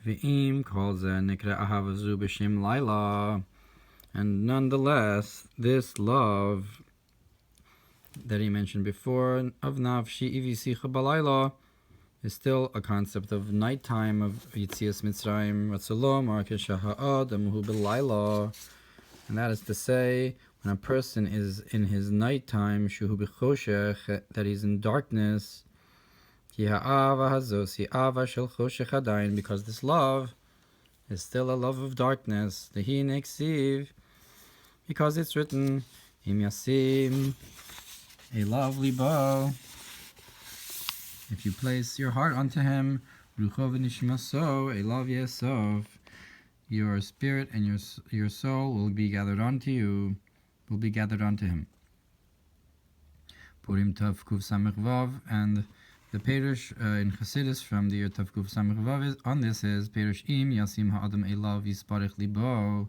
V'im kol zeh nikra ahava zu b'shem laila. And nonetheless, this love that he mentioned before of nafshi ivisicha balayla is still a concept of nighttime, of Yitzias Mimitzrayim Ratzalom or Keshaha'ad Hu B'Layla. And that is to say, when a person is in his nighttime, Shuhu B'Choshech, that he's in darkness, Ki ha'ava hazos ha'ava shel choshech adayin, because this love is still a love of darkness. Dehi neksiv, because it's written, Im yasim, a lovely bow. If you place your heart unto him, Rucho v'nishmaso, a love yesov, your spirit and your soul will be gathered unto you, will be gathered unto him. Purim Tav Kuv Samech Vav, and the Perush in Chassidus from the year Tav Kuv Samech Vav on this is Perush Im Yasim Ha'adam Elav Yisparech Libo.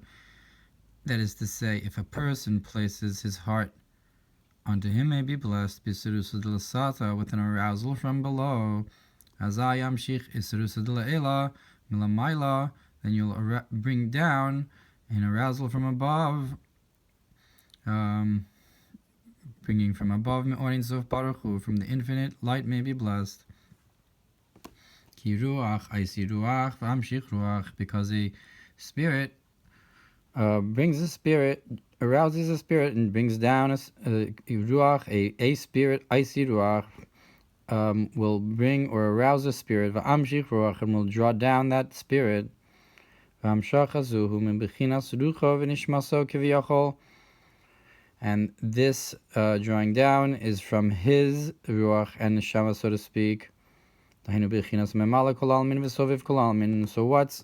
That is to say, if a person places his heart unto him may be blessed, b'sirusad l'sata, with an arousal from below, azay yamshich isirusad l'ela milamayla, then you'll bring down an arousal from above, bringing from above me'orin sof baruch hu, from the infinite light may be blessed. Ki ruach aisi ruach v'amshich ruach, because a spirit brings a spirit, arouses a spirit, and brings down a ruach, a spirit, icy ruach, will bring or arouse a spirit, v'amshich ruach, and will draw down that spirit, v'amshach hazuhu min bechinas rucho v'nishmaso kiviyachol, and this drawing down is from his ruach and neshama, so to speak. So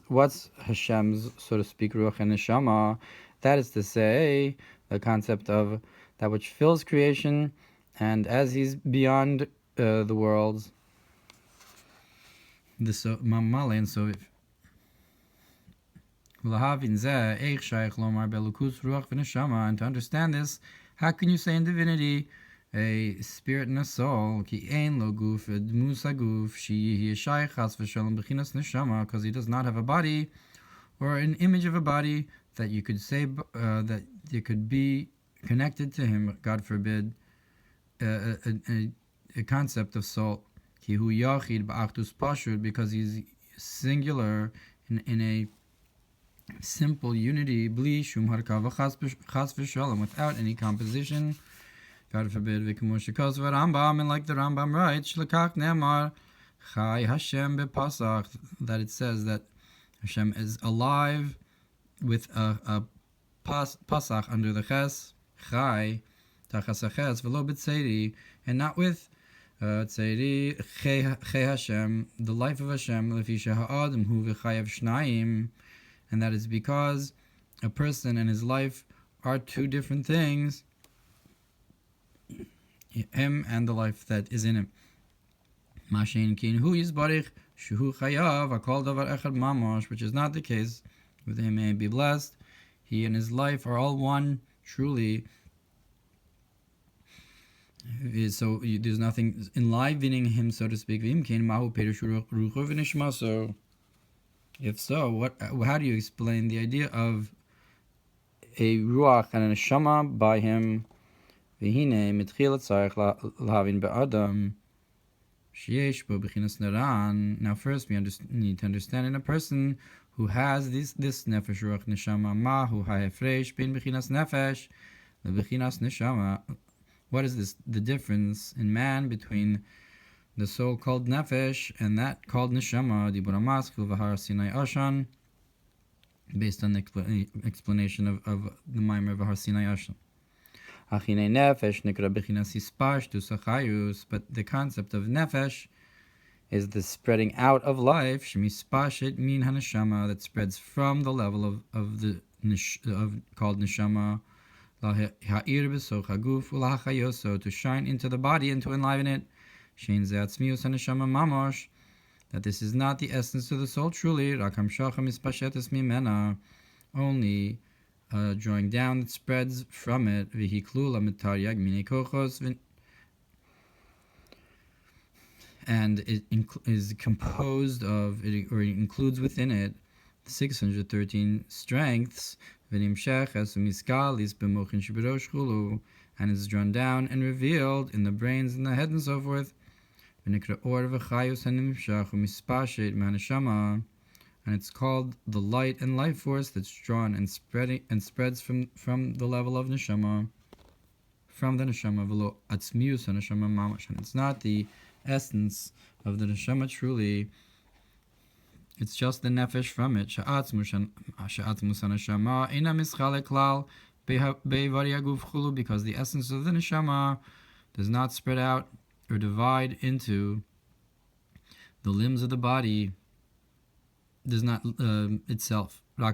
what's Hashem's, so to speak, ruach and neshama? That is to say, the concept of that which fills creation, and as he's beyond the worlds, the Mamar and so. And to understand this, how can you say in divinity a spirit and a soul, because he does not have a body or an image of a body that you could say that you could be connected to him, God forbid, a concept of soul, because he's singular in a simple unity, without any composition, God forbid, and like the Rambam writes, Hashem Pesach, that it says that Hashem is alive with a Pasach under the Ches, Chai, Tachas HaChes, V'lo b'tzeiri, and not with tzeiri, Chei Hashem, the life of Hashem, Lefi she'ha'adam hu v'chayav shnayim, and that is because a person and his life are two different things, him and the life that is in him. Which is not the case with him, may be blessed. He and his life are all one, truly. So there's nothing enlivening him, so to speak. So if so, how do you explain the idea of a ruach and a neshama by him? Now first we need to understand in a person who has this nefesh ruach neshama mahu ha'efresh bin bechinas nefesh lebechinas neshama. What is this? The difference in man between the soul called nefesh and that called neshama, dibur amaskil v'har sinai ashan, based on the explanation of the Mamar of Har Sinai Ashan. But the concept of nefesh is the spreading out of life, that spreads from the level of called neshama, to shine into the body and to enliven it. That this is not the essence of the soul truly, only drawing down that spreads from it, and it is composed of, it includes within it 613 strengths, and is drawn down and revealed in the brains and the head and so forth. And it's called the light and life force that's drawn and spreads from the level of neshama, from the neshama, and it's not the essence of the neshama truly. It's just the nefesh from it. Because the essence of the neshama does not spread out or divide into the limbs of the body, does not itself. Only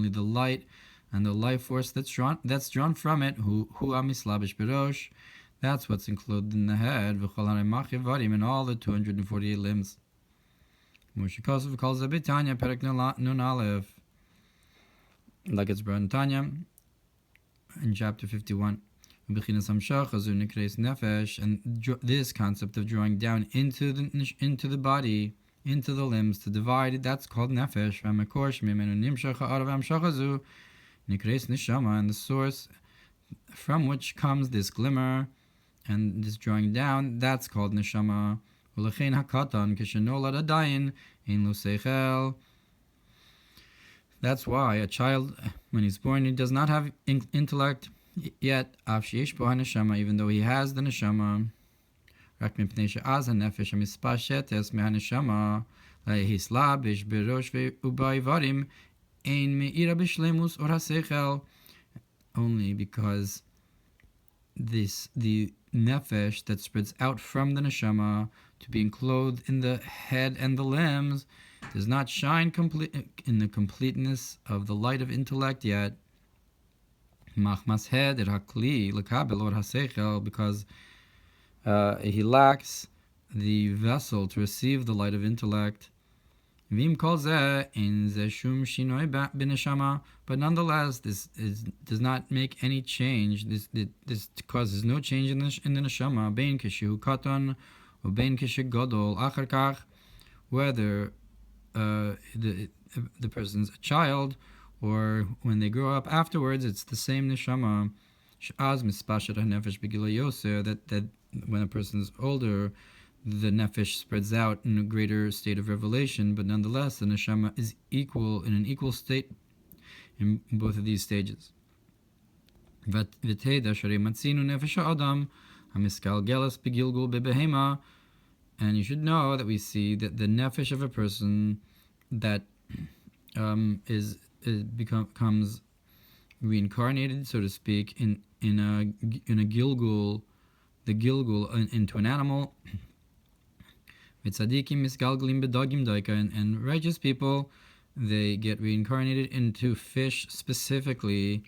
the light and the life force that's drawn from it, that's what's included in the head, in all the 248 limbs. Like it's brought in Tanya in chapter 51. And this concept of drawing down into the body, into the limbs, to divide, that's called nefesh. And the source from which comes this glimmer and this drawing down, that's called neshama. That's why a child, when he's born, he does not have intellect yet, even though he has the neshama. Only because the nefesh that spreads out from the neshama to be enclosed in the head and the limbs does not shine in the completeness of the light of intellect yet. Because he lacks the vessel to receive the light of intellect. But nonetheless, this does not make any change. This causes no change in the neshama. Whether the person's a child or when they grow up afterwards, it's the same neshama. That when a person's older, the nefesh spreads out in a greater state of revelation, but nonetheless the neshama is equal, in an equal state in both of these stages. And you should know that we see that the nefesh of a person that becomes reincarnated, so to speak, in a gilgul, into an animal. And righteous people, they get reincarnated into fish specifically.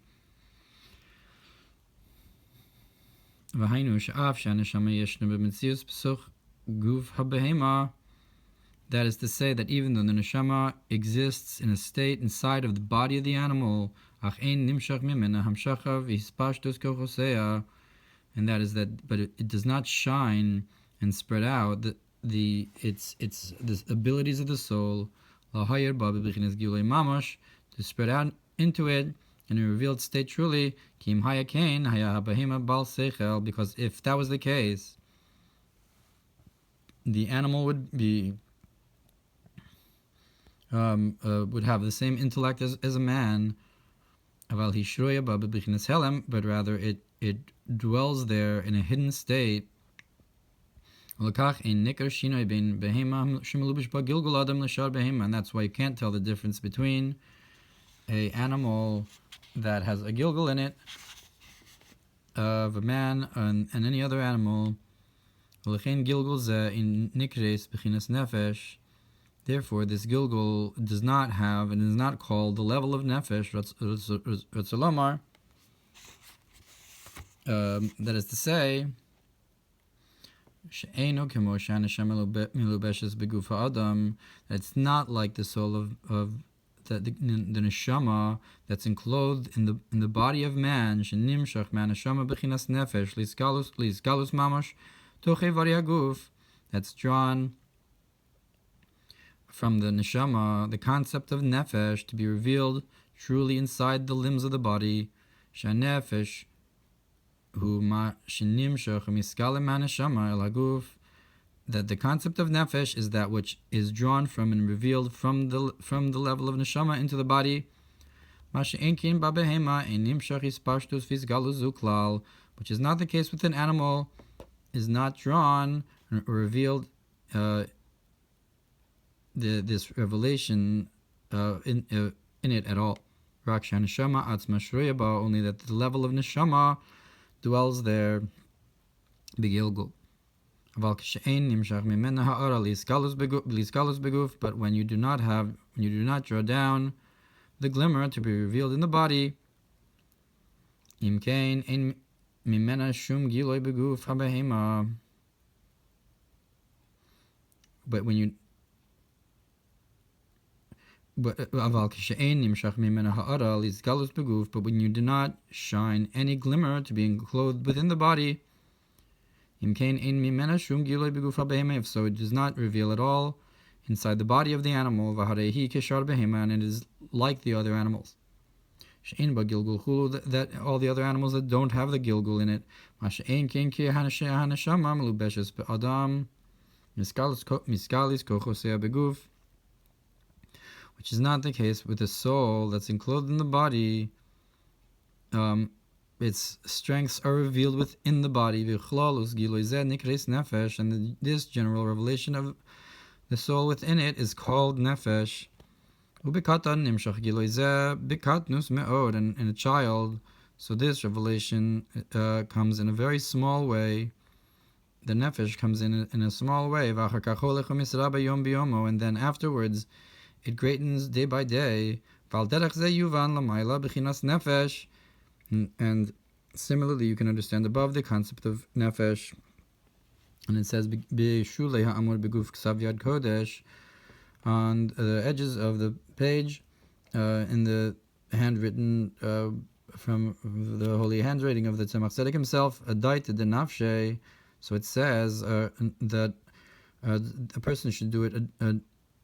That is to say that even though the neshama exists in a state inside of the body of the animal, and that is that, but it does not shine and spread out its abilities of the soul to spread out into it in a revealed state truly. Because if that was the case, the animal would have the same intellect as a man, but rather it dwells there in a hidden state. And that's why you can't tell the difference between a animal that has a gilgul in it of a man and any other animal. Therefore, this gilgul does not have and is not called the level of nefesh, that is to say, it's not like the soul of the neshama that's enclosed in the that's drawn from the neshama, the concept of nefesh, to be revealed truly inside the limbs of the body. Shanefesh hu ma shenimshach miskalim haneshama el haguf, that the concept of nefesh is that which is drawn from and revealed from the level of neshama into the body. Which is not the case with an animal, is not drawn or revealed this revelation in it at all. Only that the level of neshama dwells there. Begilgul. But when you do not draw down the glimmer to be revealed in the body, but when you but when you do not shine any glimmer to be enclosed within the body, if so, it does not reveal at all inside the body of the animal, and it is like the other animals. That all the other animals that don't have the gilgul in it. Which is not the case with the soul that's enclosed in the body. Its strengths are revealed within the body. And this general revelation of the soul within it is called nefesh. And in a child, so this revelation comes in a very small way. The nefesh comes in a small way. And then afterwards, it greatens day by day. And similarly, you can understand above the concept of nefesh. And it says, on the edges of the page, in the handwritten, from the holy handwriting of the Tzemach Tzedek himself, Adaita de Nafshe. So it says that a person should do it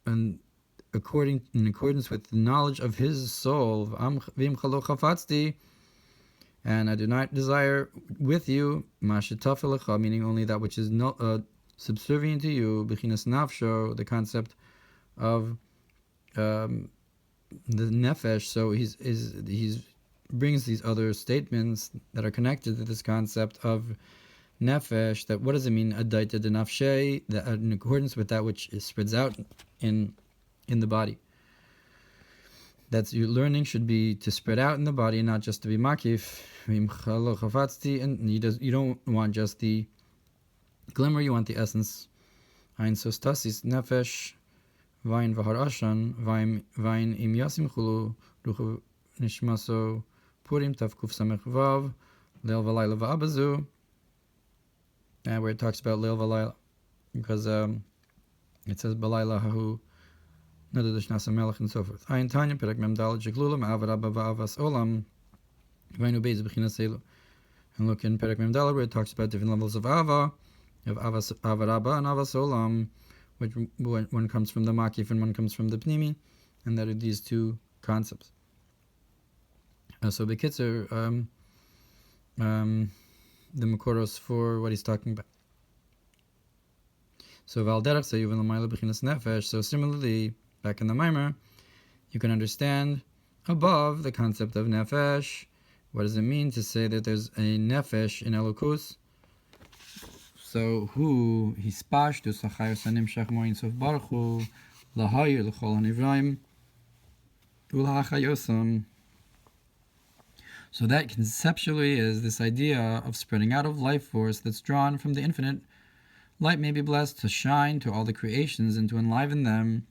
in accordance with the knowledge of his soul. And I do not desire with you, meaning only that which is subservient to you, bechinas nafsho, the concept of the nefesh. So he's brings these other statements that are connected to this concept of nefesh. That what does it mean? Adaita de nafshe, that in accordance with that which spreads out in the body. That's your learning should be to spread out in the body, not just to be makif. And you don't want just the glimmer, you want the essence. Ein sostasis nefesh, vain v'har ashan, vain im yasim chulu, ruchu nishmaso, purim tavkuf samech vav, leil v'layla v'abazu, where it talks about leil v'layla, because it says b'layla hahu, and so forth. Ein Tanya Perek Memdal Jeglula Ma'avarabba Va'avas Olam Vainu Beis B'china Selu. And look in Perek Memdal where it talks about different levels of Ava, of Avarabba and Avas Olam, which one comes from the Makif and one comes from the Pnimi, and that are these two concepts. So Bekitzer, the Makoros for what he's talking about. So Valderach Sayuv and Lamayla B'chinas Nefesh. So similarly, back in the Mamar, you can understand above the concept of nefesh. What does it mean to say that there's a nefesh in Elokus? So who hispash to sachayos hanimshach moin sof baruch hu lahayir l'chol hanivraim ulhachayosam. So that conceptually is this idea of spreading out of life force that's drawn from the infinite. Light may be blessed to shine to all the creations and to enliven them.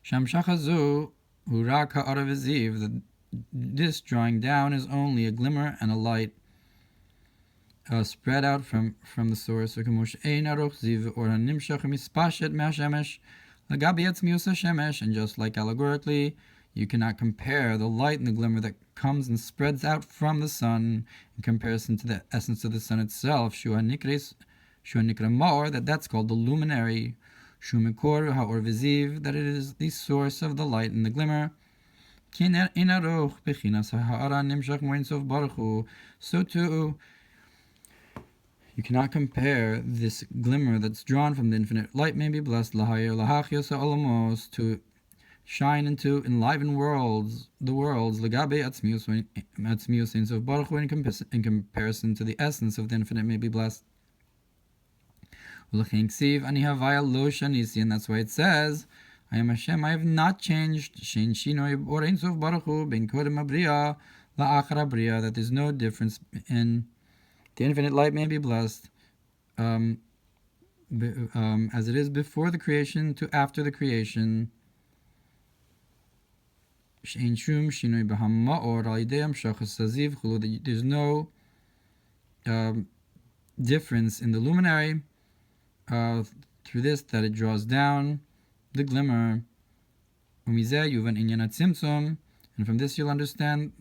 Shamshachazu urak ha'arav eziv, that this drawing down is only a glimmer and a light spread out from the source. Or and just like allegorically, you cannot compare the light and the glimmer that comes and spreads out from the sun in comparison to the essence of the sun itself. Shua nikris that's called the luminary. Shumikor ha'or v'ziv, that it is the source of the light and the glimmer. So too, you cannot compare this glimmer that's drawn from the infinite light, may be blessed, to shine into enliven worlds, the worlds, in comparison to the essence of the infinite, may be blessed. And that's why it says, I am Hashem, I have not changed, that there's no difference in the infinite light, may be blessed, as it is before the creation to after the creation. There's no difference in the luminary through this, that it draws down the glimmer. And from this you'll understand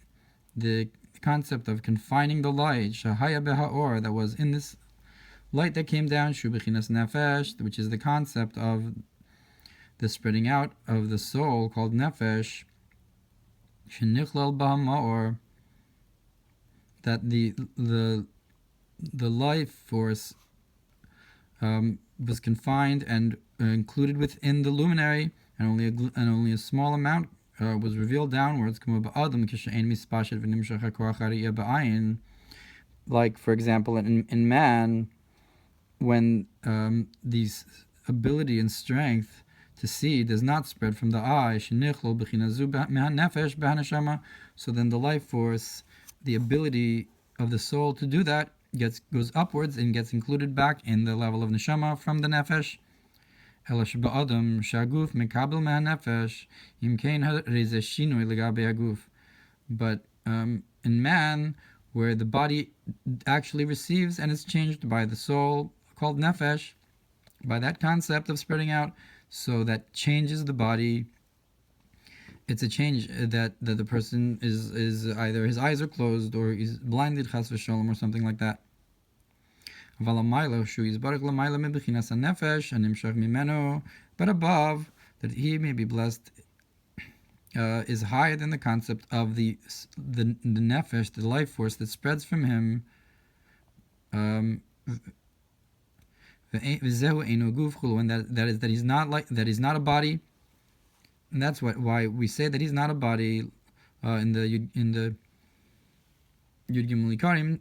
the concept of confining the light, that was in this light that came down, which is the concept of the spreading out of the soul called nefesh, that the life force was confined and included within the luminary, and only a small amount was revealed downwards. Like, for example, in man, when these ability and strength to see does not spread from the eye, so then the life force, the ability of the soul to do that, goes upwards and gets included back in the level of neshama from the nefesh. But in man, where the body actually receives and is changed by the soul called nefesh, by that concept of spreading out, so that changes the body. It's a change that the person is either his eyes are closed or he's blinded, chas v'sholom, or something like that. But above, that he may be blessed, is higher than the concept of the nefesh, the life force that spreads from him. And that is that he's not he's not a body, and that's why we say that he's not a body in the Yud Gimel Karim.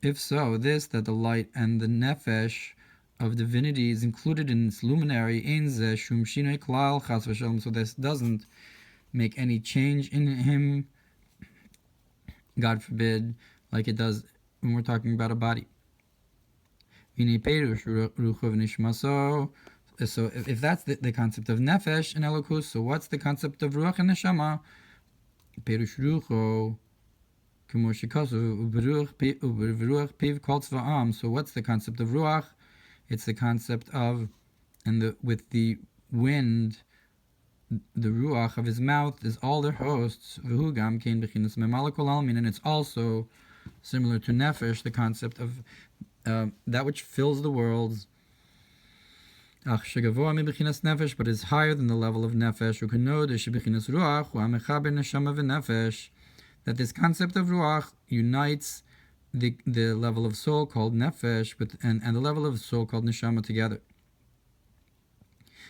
If so, this, that the light and the nefesh of divinity is included in its luminary, so this doesn't make any change in him, God forbid, like it does when we're talking about a body. So if that's the concept of nefesh and elokus, so what's the concept of ruach and neshama? So what's the concept of ruach? It's the concept of, with the wind, the ruach of his mouth is all their hosts, and it's also similar to nefesh, the concept of that which fills the worlds, but is higher than the level of nefesh. That this concept of ruach unites the level of soul called nefesh and the level of soul called neshama together.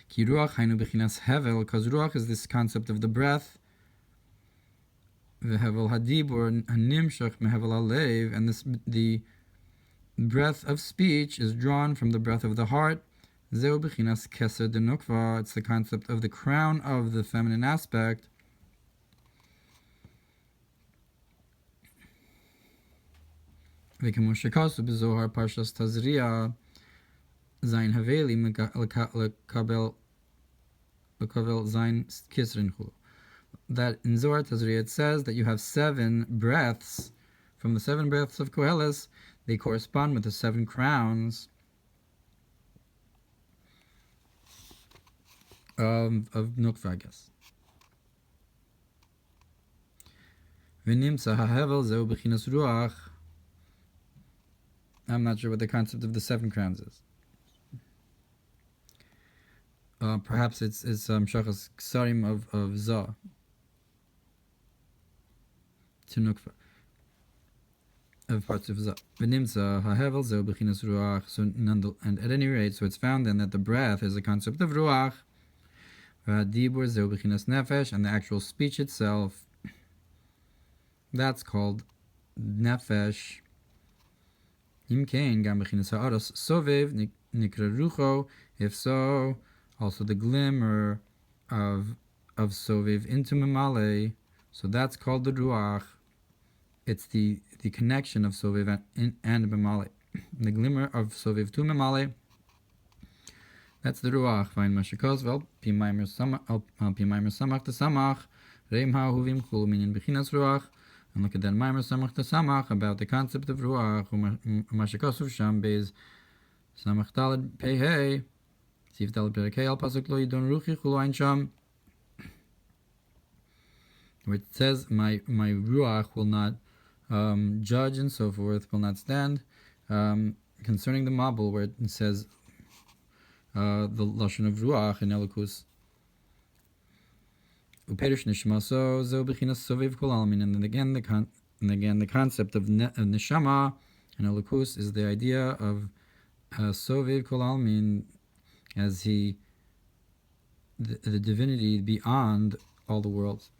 Because ruach is this concept of the breath, and the breath of speech is drawn from the breath of the heart. It's the concept of the crown of the feminine aspect. That in Zohar Tazria it says that you have 7 breaths. From the 7 breaths of Koheles, they correspond with the 7 crowns of Nukva, I guess. I'm not sure what the concept of the 7 crowns is. Perhaps it's shachas ksarim of Zah to Nukva, of parts of Zah. V'nimtza hahevel zeh b'chinas ruach. So and at any rate, so it's found then that the breath is a concept of ruach. V'hadibur zeh b'chinas nefesh, and the actual speech itself, that's called nefesh. Imkein gam b'chinas ha'aros sovev nikra rucho. If so, also the glimmer of sovev into memale, so that's called the ruach. It's the connection of sovev and memale. The glimmer of sovev to memale, that's the ruach. Vayin mashikos vel pi maimer samach to samach reim ha'huvim kul minin b'chinas ruach. And look at that maimer samach to samach about the concept of ruach. Mashikos of sham beis samach daled pei Sif daled perakei al pasuk lo yidon ruchi chulo ein sham, where it says my ruach will not judge and so forth, will not stand, concerning the mabul, where it says the lashon of ruach in elokus. Uperish nishmaso zeu b'chinas soviv kol almin. And then again the concept of neshama in elokus is the idea of soviv kol almin, as the divinity beyond all the worlds.